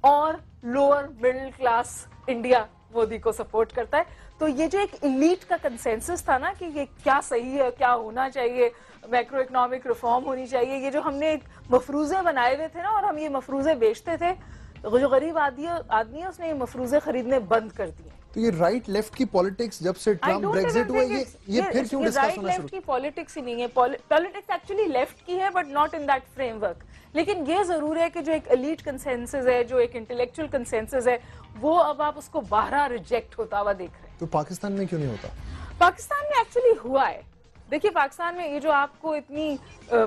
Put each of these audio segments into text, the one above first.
اور lower middle class India Modi کو support کرتا ہے. تو یہ جو ایک ایلیٹ کا کنسنسس تھا نا کہ یہ کیا صحیح ہے, کیا ہونا چاہیے, میکرو اکنامک ریفارم ہونی چاہیے, یہ جو ہم نے ایک مفروضے بنائے ہوئے تھے نا اور ہم یہ مفروضے بیچتے تھے, جو غریب آدمی ہے اس نے یہ مفروضے خریدنے بند کر دیے. تو یہ رائٹ لیفٹ کی پالیٹکس جب سے ٹرمپ بریگزٹ ہوا یہ پھر کیوں ڈسکس رائٹ ہونا شروع؟ لیفٹ کی پالیٹکس ہی نہیں ہے, پالیٹکس ایکچولی لیفٹ کی ہے but not in that frame work. لیکن یہ ضرور ہے کہ جو ایک ایلیٹ کنسنسس ہے, جو ایک انٹلیکچوئل کنسنسس ہے, وہ اب آپ اس کو باہر ریجیکٹ ہوتا ہوا دیکھ رہے ہیں. تو پاکستان میں کیوں نہیں ہوتا؟ پاکستان میں ایکچولی ہوا ہے. دیکھیے پاکستان میں یہ جو آپ کو اتنی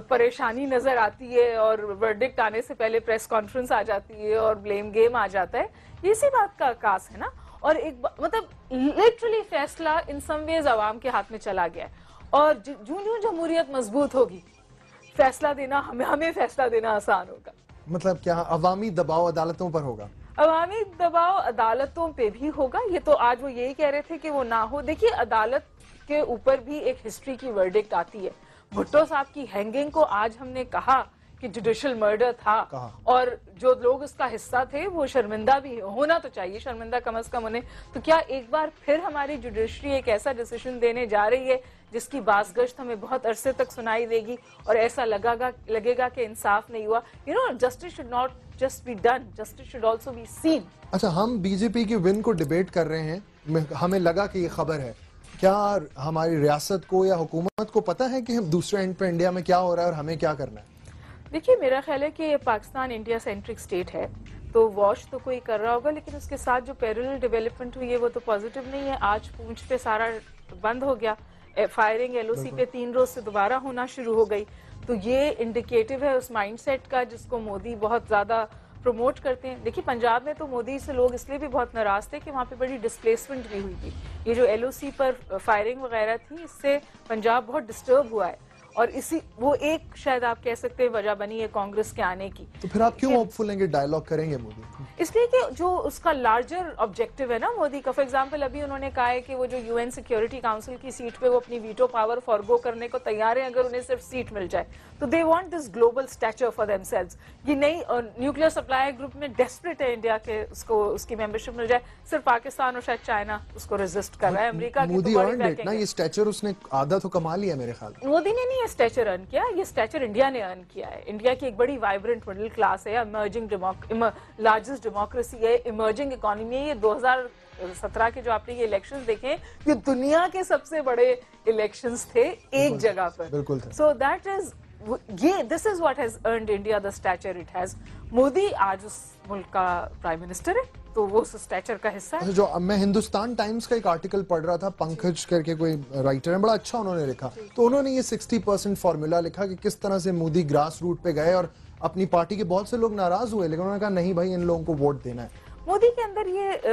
پریشانی نظر آتی ہے اور ورڈکٹ آنے سے پہلے پریس کانفرنس آ جاتی ہے اور بلیم گیم آ جاتا ہے, یہ اسی بات کا عکاس ہے نا. اور ایک مطلب لٹرلی فیصلہ ان سم ویز عوام کے ہاتھ میں چلا گیا ہے, اور جوں جمہوریت مضبوط ہوگی فیصلہ دینا ہمیں فیصلہ دینا آسان ہوگا. مطلب کیا عوامی دباؤ عدالتوں پر ہوگا؟ عوامی دباؤ عدالتوں پہ بھی ہوگا. یہ تو آج وہ یہی کہہ رہے تھے کہ وہ نہ ہو. دیکھیے عدالت کے اوپر بھی ایک ہسٹری کی ورڈکٹ آتی ہے. بھٹو صاحب کی ہینگنگ کو آج ہم نے کہا کہ جوڈیشل مرڈر تھا, اور جو لوگ اس کا حصہ تھے وہ شرمندہ بھی ہونا تو چاہیے, شرمندہ کم از کم انہیں. تو کیا ایک بار پھر ہماری جوڈیشری ایک ایسا ڈیسیشن دینے جا رہی ہے جس کی باز گشت ہمیں بہت عرصے تک سنائی دے گی اور ایسا لگے گا کہ انصاف نہیں ہوا؟ You know justice should not just be done, justice should also be seen. اچھا, ہم بی جے پی کی ون کو ڈیبیٹ کر رہے ہیں, ہمیں لگا کہ یہ خبر ہے. کیا ہماری ریاست کو یا حکومت کو پتا ہے کہ ہم دوسرے اینڈ پہ انڈیا میں کیا ہو رہا ہے اور ہمیں کیا کرنا ہے؟ دیکھیے میرا خیال ہے کہ پاکستان انڈیا سینٹرک اسٹیٹ ہے, تو واش تو کوئی کر رہا ہوگا, لیکن اس کے ساتھ جو پیرلل ڈیولپمنٹ ہوئی ہے وہ تو پازیٹیو نہیں ہے. آج پونچھ پہ سارا بند ہو گیا, فائرنگ ایل او سی پہ 3 روز سے دوبارہ ہونا شروع ہو گئی. تو یہ انڈیکیٹو ہے اس مائنڈ سیٹ کا جس کو مودی بہت زیادہ پروموٹ کرتے ہیں. دیکھیے پنجاب میں تو مودی سے لوگ اس لیے بھی بہت ناراض تھے کہ وہاں پہ بڑی ڈسپلیسمنٹ بھی ہوئی تھی. یہ جو ایل او سی پر فائرنگ وغیرہ تھی, اس سے پنجاب بہت ڈسٹرب ہوا ہے, اور وہ ایک شاید آپ کہہ سکتے ہیں وجہ بنی ہے کانگریس کے آنے کی. تو پھر آپ کیوں ہوپفل ہیں کہ ڈائیلاگ کریں گے مودی؟ اس لیے کہ جو اس کا لارجر آبجیکٹو ہے نا مودی کا. فار ایگزامپل ابھی انہوں نے کہا ہے کہ وہ جو یو این سیکیورٹی کاؤنسل کی سیٹ پہ وہ اپنی ویٹو پاور فارگو کرنے کو تیار ہیں اگر انہیں صرف سیٹ مل جائے. تو they want this global Stitcher for them selves. یہ نئی نیوکلیر سپلائی گروپ میں ڈیسپریٹ ہے انڈیا کے اس کی ممبرشپ مل جائے. صرف پاکستان اور شاید چائنا اس کو ریزسٹ کر رہا ہے. امریکہ کی مودی ارنڈ اٹ نا, یہ اسٹیچر اس نے آدھا تو کما لیا میرے خیال میں. مودی نے نہیں یہ اسٹیچر ارن کیا, یہ اسٹیچر انڈیا نے ارن کیا ہے. انڈیا کی ایک بڑی وائبرنٹ مڈل کلاس ہے, ایمرجنگ لارجسٹ ڈیموکریسی ہے, ایمرجنگ اکانومی ہے. یہ 2017 کے جو آپ نے یہ الیکشنز دیکھیں, یہ دنیا کے سب سے بڑے الیکشنز تھے ایک جگہ پر. بالکل. So that is this is what has earned India the stature it has. Modi آج اس ملک کا پرائم منسٹر ہے, تو وہ اس اسٹیچر کا حصہ ہے. جو میں ہندوستان ٹائمز کا ایک آرٹیکل پڑھ رہا تھا, پنکج کر کے کوئی رائٹر ہے, بڑا اچھا انہوں نے لکھا. تو انہوں نے یہ 60% فارمولا لکھا کہ کس طرح سے مودی گراس روٹ پہ گئے اور اپنی پارٹی کے بہت سے لوگ ناراض ہوئے, لیکن انہوں نے کہا نہیں بھائی ان لوگوں کو ووٹ دینا ہے. مودی کے اندر یہ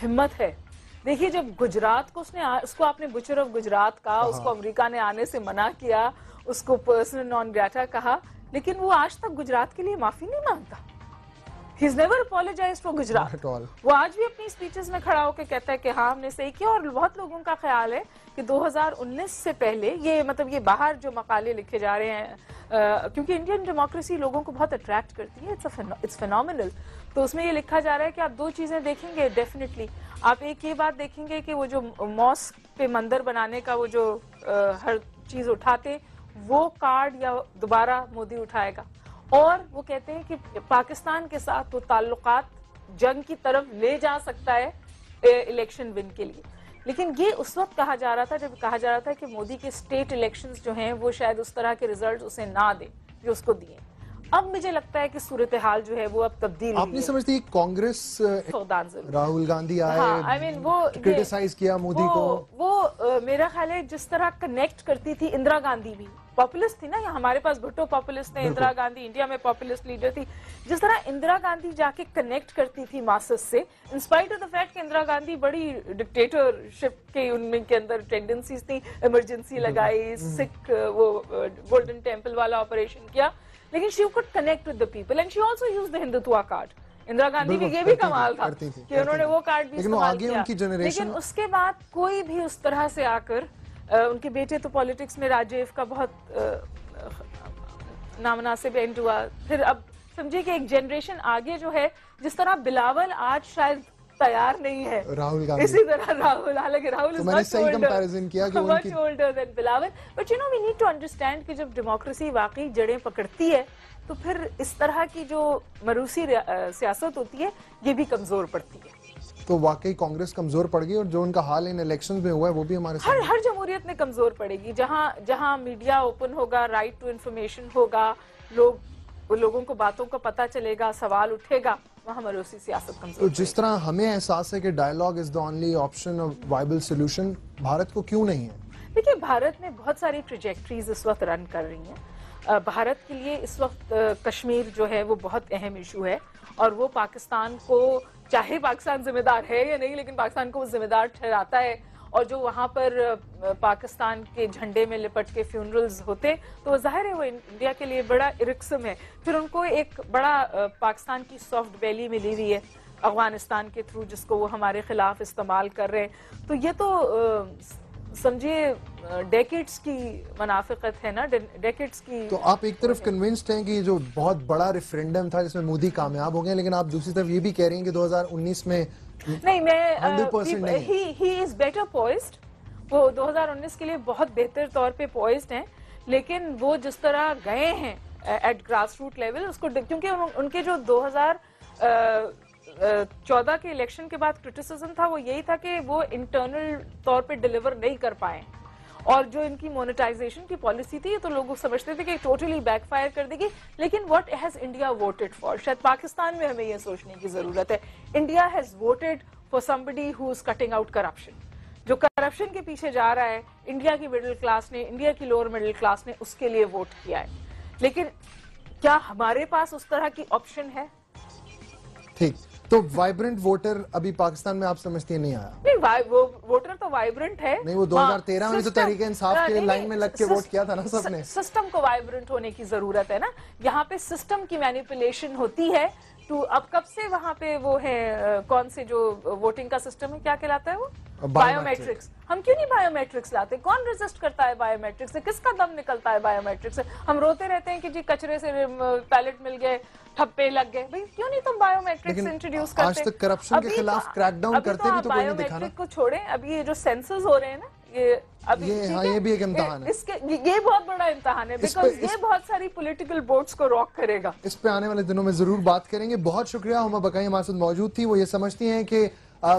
ہمت ہے. دیکھیے جب گجرات کو اس کو آپ نے بچر آف گجرات کہا, اس کو امریکہ نے آنے سے منع کیا, اس کو پرسنل نان گریٹا کہا, لیکن وہ آج تک گجرات کے لیے معافی نہیں مانگتا. He's never apologized for Gujarat. وہ آج بھی اپنی سپیچز میں کھڑا ہو کے کہتا ہے کہ ہاں ہم نے صحیح کیا. اور بہت لوگوں کا خیال ہے کہ 2019 سے پہلے یہ باہر جو مقالے لکھے جا رہے ہیں, کیونکہ انڈین ڈیموکریسی لوگوں کو بہت اٹریکٹ کرتی ہے, اٹس فینومینل. تو اس میں یہ لکھا جا رہا ہے کہ آپ 2 چیزیں دیکھیں گے ڈیفینیٹلی. آپ ایک یہ بات دیکھیں گے کہ وہ جو ماسک پہ مندر بنانے کا وہ جو ہر چیز اٹھاتے, وہ کارڈ یا دوبارہ مودی اٹھائے گا. اور وہ کہتے ہیں کہ پاکستان کے ساتھ وہ تعلقات جنگ کی طرف لے جا سکتا ہے الیکشن ون کے لیے. لیکن یہ اس وقت کہا جا رہا تھا جب کہا جا رہا تھا کہ مودی کے اسٹیٹ الیکشنز جو ہیں وہ شاید اس طرح کے ریزلٹ اسے نہ دیں جو اس کو دیے. اب مجھے لگتا ہے کہ صورتحال جو ہے وہ اب تبدیل آپ نہیں سمجھتی کانگریس راہل گاندھی آئے کرٹیسائز کیا مودی کو, وہ میرا خیال ہے جس طرح کنیکٹ کرتی تھی اندرا گاندھی بھی پاپولسٹ تھی نا, ہمارے پاس بھٹو پاپولسٹ تھے, اندرا گاندھی انڈیا میں پاپولسٹ لیڈر تھی. جس طرح اندرا گاندھی جا کے کنیکٹ کرتی تھی ماسس سے, انسپائٹ آف دا فیکٹ کہ اندرا گاندھی بڑی ڈکٹیٹرشپ کے ان کے اندر ٹینڈنسیز تھیں, ایمرجنسی لگائی, سکھ وہ گولڈن ٹیمپل والا آپریشن کیا, لیکن she could connect with the people and she also used the Hindutva card. Indira Gandhi بھی یہ بھی کمال تھا کہ انہوں نے وہ کارڈ بھی استعمال کیا. لیکن اس کے بعد کوئی بھی اس طرح سے آ کر, ان کے بیٹے تو پالیٹکس میں راجیو کا بہت نامناسب اینڈ ہوا, پھر سمجھے کہ ایک جنریشن آگے جو ہے جس طرح بلاول آج شاید تیار نہیں ہے راہل گاندھی اسی طرح راہل حالانکہ راہل تو میں نے صحیح کمپیریزن کیا کہ ان کی much older than Bilawal but you know we need to understand کہ جب ڈیموکریسی واقعی جڑیں پکڑتی ہے تو پھر اس طرح کی جو مروسی سیاست ہوتی ہے یہ بھی کمزور پڑتی ہے. تو واقعی کانگریس کمزور پڑ گئی اور جو ان کا حال ان الیکشنز میں ہوا ہے وہ بھی ہمارے ساتھ ہر جمہوریت میں کمزور پڑے گی. جہاں میڈیا اوپن ہوگا, رائٹ ٹو انفارمیشن ہوگا, لوگوں کو باتوں کا پتہ چلے گا, سوال اٹھے گا, وہاں مروسی سیاست کمزور. تو جس طرح ہمیں احساس ہے کہ dialogue is the only option اور وائبل سولوشن, بھارت کو کیوں نہیں ہے؟ دیکھیے بھارت میں بہت ساری ٹریجیکٹریز اس وقت رن کر رہی ہیں. بھارت کے لیے اس وقت کشمیر جو ہے وہ بہت اہم ایشو ہے اور وہ پاکستان کو, چاہے پاکستان ذمہ دار ہے یا نہیں, لیکن پاکستان کو وہ ذمہ دار ٹھہراتا ہے. اور جو وہاں پر پاکستان کے جھنڈے میں لپٹ کے فیونرلز ہوتے تو ظاہر ہے وہ انڈیا کے لیے بڑا ارکسم ہے. پھر ان کو ایک بڑا پاکستان کی سافٹ بیلی ملی ہوئی ہے افغانستان کے تھرو جس کو وہ ہمارے خلاف استعمال کر رہے ہیں. تو یہ تو سمجھیے ڈیکیڈز کی منافقت ہے نا, ڈیکیڈز کی. تو آپ ایک طرف کنونسڈ ہیں کہ جو بہت بڑا ریفرینڈم تھا جس میں مودی کامیاب ہو گئے, لیکن آپ دوسری طرف یہ بھی کہہ رہی ہیں کہ 2019 میں نہیں, ہی از بیٹر پوائزڈ, وہ 2019 کے لیے بہت بہتر طور پہ پوائزڈ ہیں, لیکن وہ جس طرح گئے ہیں ایٹ گراس روٹ لیول اس کو, کیونکہ ان کے جو 2014 کے الیکشن کے بعد کرٹیسزم تھا وہ یہی تھا کہ وہ انٹرنل طور پہ ڈیلیور نہیں کر پائے, اور جو ان کی مونیٹائزیشن کی پالیسی تھی تو لوگ سمجھتے تھے کہ ٹوٹلی بیک فائر کر دے گی. لیکن what has India voted for, شاید پاکستان میں ہمیں یہ سوچنے کی ضرورت ہے, India has voted for somebody who is cutting out corruption. جو کرپشن کے پیچھے جا رہا ہے انڈیا کی مڈل کلاس نے, انڈیا کی لوور مڈل کلاس نے اس کے لیے ووٹ کیا ہے. لیکن کیا ہمارے پاس اس طرح کی آپشن ہے؟ ٹھیک, تو وائبرنٹ ووٹر ابھی پاکستان میں آپ سمجھتی ہیں نہیں آیا؟ نہیں, وہ ووٹر تو وائبرنٹ ہے. نہیں, وہ 2013 میں تو تحریک انصاف کے لائن میں لگ کے ووٹ کیا تھا نا سب نے. سسٹم کو وائبرنٹ ہونے کی ضرورت ہے نا, یہاں پہ سسٹم کی مینیپولیشن ہوتی ہے. تو اب کب سے وہاں پہ وہ ہے کون سے جو ووٹنگ کا سسٹم ہے کیا کہلاتا ہے وہ بایو میٹرکس. ہم کیوں نہیں بایو میٹرکس لاتے؟ کون ریزسٹ کرتا ہے بایو میٹرکس سے؟ کس کا دم نکلتا ہے بایو میٹرکس سے؟ ہم روتے رہتے ہیں کہ جی کچرے سے پیلٹ مل گئے, ٹھپے لگ گئے. بھائی کیوں نہیں تم بایو میٹرکس انٹروڈیوس کرتے؟ آج تک کرپشن کے خلاف کریک ڈاؤن کرتے بھی تو کوئی نہیں دکھا نا. کو چھوڑیں, ابھی یہ جو سینسز ہو رہے ہیں نا, یہ بھی ایک امتحان ہے, یہ بہت بڑا امتحان ہے, بیکاز یہ بہت ساری پولیٹیکل بورڈز کو راک کرے گا. اس پہ آنے والے دنوں میں ضرور بات کریں گے. بہت شکریہ, ہما بقائی ہمارے ساتھ موجود تھی. وہ یہ سمجھتی ہیں کہ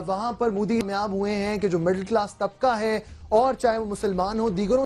وہاں پر مودی کامیاب ہوئے ہیں کہ جو مڈل کلاس طبقہ ہے اور چاہے وہ مسلمان ہو دیگروں